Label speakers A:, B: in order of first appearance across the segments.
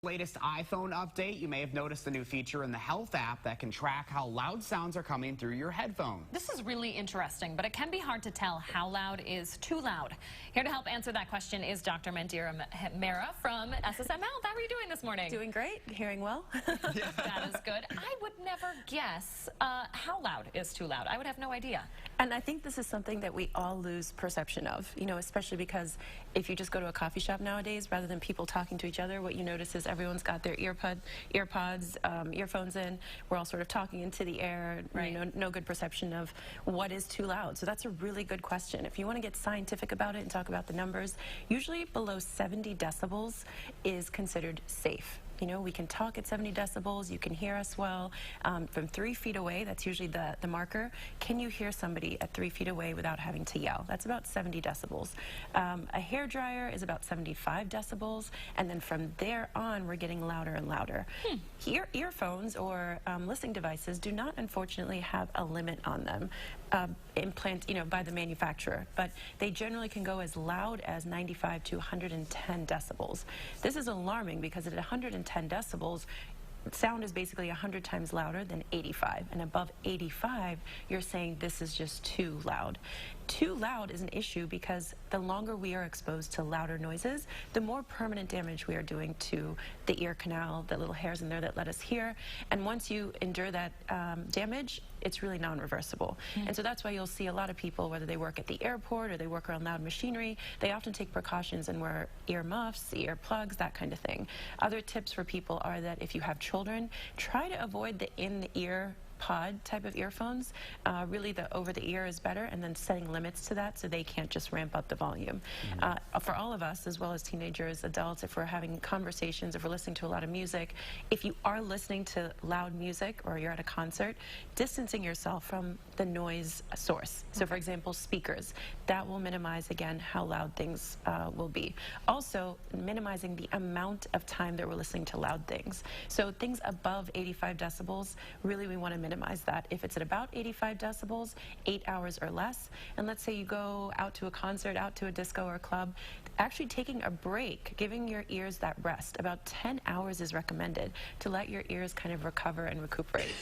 A: Latest iPhone update, you may have noticed a new feature in the Health app that can track how loud sounds are coming through your headphones.
B: This is really interesting, but it can be hard to tell how loud is too loud. Here to help answer that question is Dr. Mandira Mehra from SSM Health. How are you doing this morning?
C: Doing great. Hearing well.
B: That is good. I would never guess how loud is too loud. I would have no idea.
C: And I think this is something that we all lose perception of, especially because if you just go to a coffee shop nowadays, rather than people talking to each other, what you notice is everyone's got their earpods, earphones in. We're all sort of talking into the air,
B: right.
C: No good perception of what is too loud. So that's a really good question. If you want to get scientific about it and talk about the numbers, usually below 70 decibels is considered safe. We can talk at 70 decibels, you can hear us well. From 3 feet away, that's usually the marker. Can you hear somebody at 3 feet away without having to yell? That's about 70 decibels. A hairdryer is about 75 decibels, and then from there on, we're getting louder and louder. Earphones or listening devices do not, unfortunately, have a limit on them. By the manufacturer, but they generally can go as loud as 95 to 110 decibels. This is alarming because at 110 decibels, sound is basically 100 times louder than 85, and above 85 you're saying this is just too loud. Too loud is an issue because the longer we are exposed to louder noises, the more permanent damage we are doing to the ear canal, the little hairs in there that let us hear, and once you endure that damage, it's really non-reversible. And so that's why you'll see a lot of people, whether they work at the airport or they work around loud machinery, they often take precautions and wear ear muffs, ear plugs, that kind of thing. Other tips for people are that if you have children, try to avoid the in-the-ear pod type of earphones. Really the over-the-ear is better, and then setting limits to that so they can't just ramp up the volume. For all of us, as well as teenagers, adults, if we're having conversations, if we're listening to a lot of music, if you are listening to loud music or you're at a concert, distancing yourself from the noise source. So for example, speakers, that will minimize, again, how loud things will be. Also, minimizing the amount of time that we're listening to loud things. So things above 85 decibels, really we want to minimize that. If it's at about 85 decibels, 8 hours or less, and let's say you go out to a concert, out to a disco or a club, actually taking a break, giving your ears that rest. About 10 hours is recommended to let your ears kind of recover and recuperate.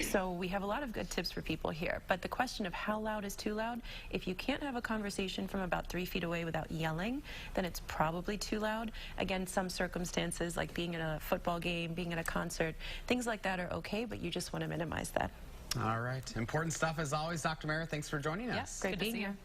C: So we have a lot of good tips for people here, but the question of how loud is too loud, if you can't have a conversation from about 3 feet away without yelling, then it's probably too loud. Again, some circumstances like being in a football game, being at a concert, things like that are okay, but you just want to minimize that.
A: All right. Important stuff as always. Dr. Mehra, thanks for joining us.
C: Great being here.